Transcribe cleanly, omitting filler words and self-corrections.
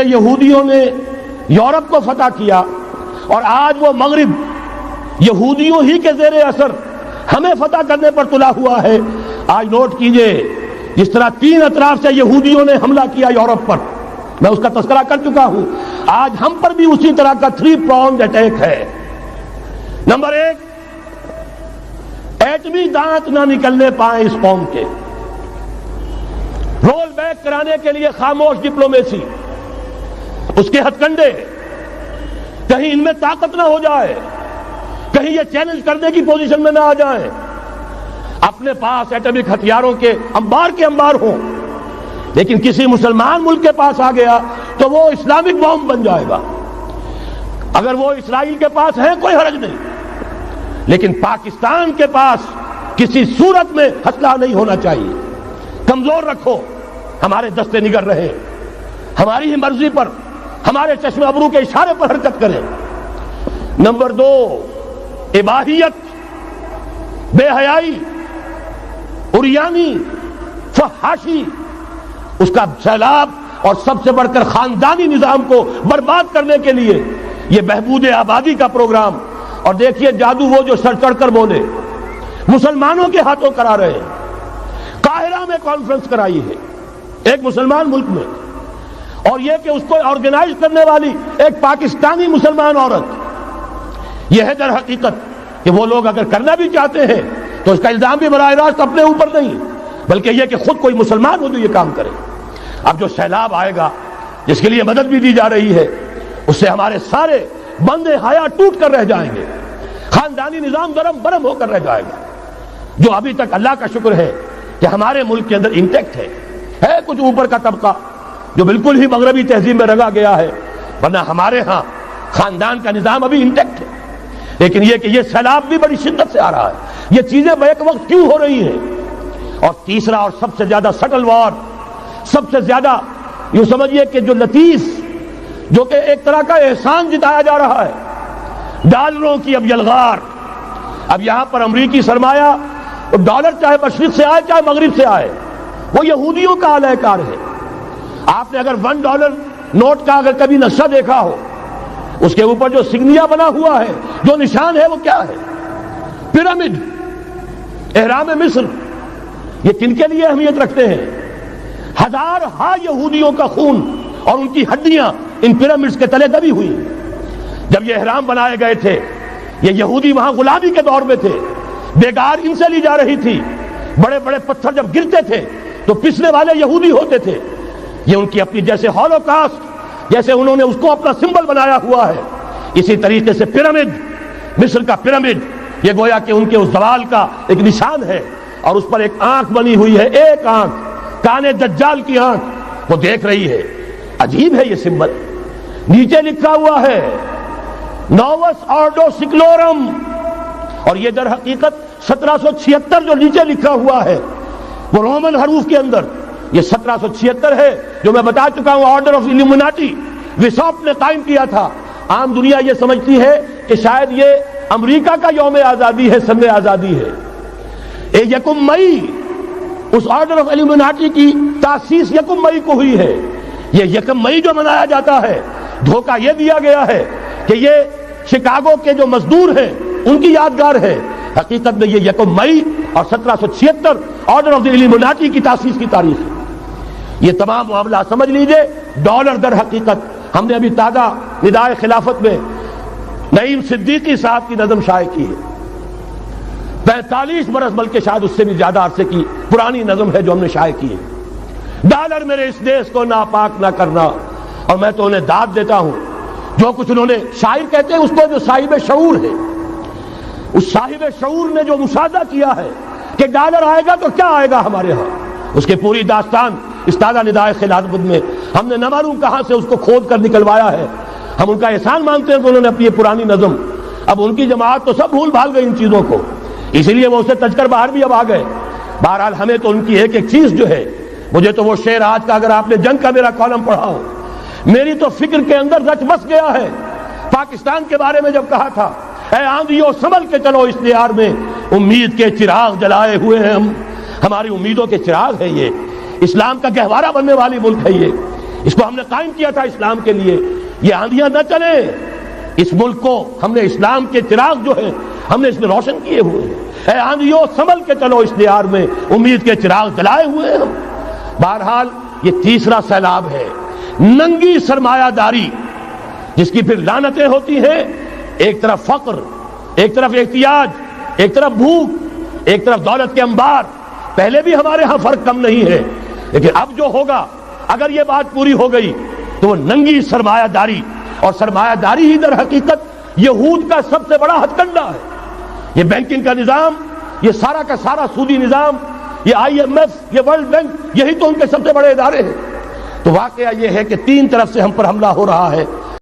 یہودیوں نے یورپ کو فتح کیا اور آج وہ مغرب یہودیوں ہی کے زیر اثر ہمیں فتح کرنے پر تلا ہوا ہے۔ آج نوٹ کیجئے، جس طرح تین اطراف سے یہودیوں نے حملہ کیا یورپ پر، میں اس کا تذکرہ کر چکا ہوں، آج ہم پر بھی اسی طرح کا 3 pronged اٹیک ہے۔ نمبر 1، ایٹمی دانت نہ نکلنے پائیں اس قوم کے، رول بیک کرانے کے لیے خاموش ڈپلومیسی، اس کے ہتھ کنڈے، کہیں ان میں طاقت نہ ہو جائے، کہیں یہ چیلنج کرنے کی پوزیشن میں نہ آ جائیں، اپنے پاس ایٹمک ہتھیاروں کے انبار ہوں، لیکن کسی مسلمان ملک کے پاس آ گیا تو وہ اسلامک بام بن جائے گا۔ اگر وہ اسرائیل کے پاس ہیں کوئی حرج نہیں، لیکن پاکستان کے پاس کسی صورت میں اسلحہ نہیں ہونا چاہیے۔ کمزور رکھو، ہمارے دستے نگر رہے، ہماری ہی مرضی پر، ہمارے چشم ابرو کے اشارے پر حرکت کریں۔ نمبر 2، اباحیت، بے حیائی، عریانی، فحاشی، اس کا سیلاب، اور سب سے بڑھ کر خاندانی نظام کو برباد کرنے کے لیے یہ بہبود آبادی کا پروگرام۔ اور دیکھیے جادو وہ جو سر چڑھ کر بولے، مسلمانوں کے ہاتھوں کرا رہے ہیں۔ قاہرہ میں کانفرنس کرائی ہے ایک مسلمان ملک میں، اور یہ کہ اس کو آرگنائز کرنے والی ایک پاکستانی مسلمان عورت۔ یہ ہے در حقیقت کہ وہ لوگ اگر کرنا بھی چاہتے ہیں تو اس کا الزام بھی براہ راست اپنے اوپر نہیں، بلکہ یہ کہ خود کوئی مسلمان ہو جو یہ کام کرے۔ اب جو سیلاب آئے گا، جس کے لیے مدد بھی دی جا رہی ہے، اس سے ہمارے سارے بندے حیا ٹوٹ کر رہ جائیں گے، خاندانی نظام درم برم ہو کر رہ جائے گا، جو ابھی تک اللہ کا شکر ہے کہ ہمارے ملک کے اندر انٹیکٹ ہے کچھ اوپر کا طبقہ جو بالکل ہی مغربی تہذیب میں رنگا گیا ہے، ورنہ ہمارے ہاں خاندان کا نظام ابھی انٹیکٹ ہے۔ لیکن یہ کہ یہ سیلاب بھی بڑی شدت سے آ رہا ہے، یہ چیزیں بیک وقت کیوں ہو رہی ہیں؟ اور تیسرا اور سب سے زیادہ سٹل وار، سب سے زیادہ یوں سمجھیے کہ جو لطیف، جو کہ ایک طرح کا احسان جتایا جا رہا ہے، ڈالروں کی اب یلغار۔ اب یہاں پر امریکی سرمایہ، ڈالر چاہے مشرق سے آئے چاہے مغرب سے آئے، وہ یہودیوں کا اعلی کار ہے۔ آپ نے اگر $1 نوٹ کا اگر کبھی نقشہ دیکھا ہو، اس کے اوپر جو سگنیا بنا ہوا ہے، جو نشان ہے، وہ کیا ہے؟ پیرامڈ، احرام مصر۔ یہ کن کے لیے اہمیت رکھتے ہیں؟ ہزارہا یہودیوں کا خون اور ان کی ہڈیاں ان پیرامڈز کے تلے دبی ہوئی۔ جب یہ احرام بنائے گئے تھے، یہ یہودی وہاں غلامی کے دور میں تھے، بیگار ان سے لی جا رہی تھی، بڑے بڑے پتھر جب گرتے تھے تو پسنے والے یہودی ہوتے تھے۔ یہ ان کی اپنی جیسے ہولوکاسٹ، جیسے انہوں نے اس کو اپنا سمبل بنایا ہوا ہے، اسی طریقے سے پیرامڈ، مصر کا پیرامڈ، یہ گویا کہ ان کے اس زوال کا ایک نشان ہے، اور اس پر ایک آنکھ بنی ہوئی ہے، ایک آنکھ، کانے دجال کی آنکھ، وہ دیکھ رہی ہے۔ عجیب ہے یہ سمبل۔ نیچے لکھا ہوا ہے نووس آرڈو سکلورم، اور یہ در حقیقت 1776 جو نیچے لکھا ہوا ہے وہ رومن حروف کے اندر یہ 1776 ہے، جو میں بتا چکا ہوں آرڈر آف الومناٹی وسوپ نے قائم کیا تھا۔ عام دنیا یہ سمجھتی ہے کہ شاید یہ امریکہ کا یوم آزادی ہے، سن آزادی ہے۔ 1 مئی اس آرڈر آف الومناٹی کی تاسیس 1 مئی کو ہوئی ہے۔ یہ 1 مئی جو منایا جاتا ہے، دھوکہ یہ دیا گیا ہے کہ یہ شکاگو کے جو مزدور ہیں ان کی یادگار ہے۔ حقیقت میں یہ 1 مئی اور 1776 آرڈر آف دی الومناٹی کی تاسیس کی تاریخ ہے۔ یہ تمام معاملہ سمجھ لیجئے۔ ڈالر در حقیقت ہم نے ابھی تازہ ندائے خلافت میں نعیم صدیقی صاحب کی نظم شائع کی ہے، 45 برس بلکہ شاید اس سے بھی زیادہ عرصے کی پرانی نظم ہے جو ہم نے شائع کی ہے۔ ڈالر میرے اس دیش کو ناپاک نہ کرنا، اور میں تو انہیں داد دیتا ہوں جو کچھ انہوں نے، شاعر کہتے ہیں اس کو جو صاحب شعور ہے، اس صاحب شعور نے جو مشاہدہ کیا ہے کہ ڈالر آئے گا تو کیا آئے گا ہمارے ہاں، اس کے پوری داستان اس تازہ ندائے خلافت میں ہم نے نہ معلوم کہاں سے اس کو کھود کر نکلوایا ہے۔ ہم ان کا احسان مانتے ہیں کہ انہوں نے اپنی یہ پرانی نظم، اب ان کی جماعت تو سب بھول بھال گئی ان چیزوں کو، اسی لیے وہ اسے تج کر باہر بھی اب آ گئے۔ بہرحال ہمیں تو ان کی ایک ایک چیز جو ہے، مجھے تو وہ شعر آج کا اگر آپ نے جنگ کا میرا کالم پڑھا ہو، میری تو فکر کے اندر رچ بس گیا ہے۔ پاکستان کے بارے میں جب کہا تھا، اے آندھیوں سنبھل کے چلو اس دیار میں، امید کے چراغ جلائے ہوئے ہیں ہم، ہماری امیدوں کے چراغ ہے یہ، اسلام کا گہوارہ بننے والی ملک ہے یہ، اس کو ہم نے قائم کیا تھا اسلام کے لیے. یہ آندھیاں نہ چلیں. اس ملک کو ہم نے اسلام کے چراغ جو ہے ہم نے اس میں روشن کیے ہوئے ہیں. اے آندھیوں سنبھل کے چلو اس دیار میں امید کے چراغ جلائے ہوئے ہیں ہم. بہرحال یہ تیسرا سیلاب ہے, ننگی سرمایہ داری, جس کی پھر لعنتیں ہوتی ہیں. ایک طرف فقر, ایک طرف احتیاج, ایک طرف بھوک, ایک طرف دولت کے انبار. پہلے بھی ہمارے ہاں فرق کم نہیں ہے, لیکن اب جو ہوگا اگر یہ بات پوری ہو گئی تو وہ ننگی سرمایہ داری, اور سرمایہ داری ہی در حقیقت یہود کا سب سے بڑا ہتھ کنڈا ہے. یہ بینکنگ کا نظام, یہ سارا کا سارا سودی نظام, یہ IMF, یہ ورلڈ بینک, یہی تو ان کے سب سے بڑے ادارے ہیں. تو واقعہ یہ ہے کہ تین طرف سے ہم پر حملہ ہو رہا ہے.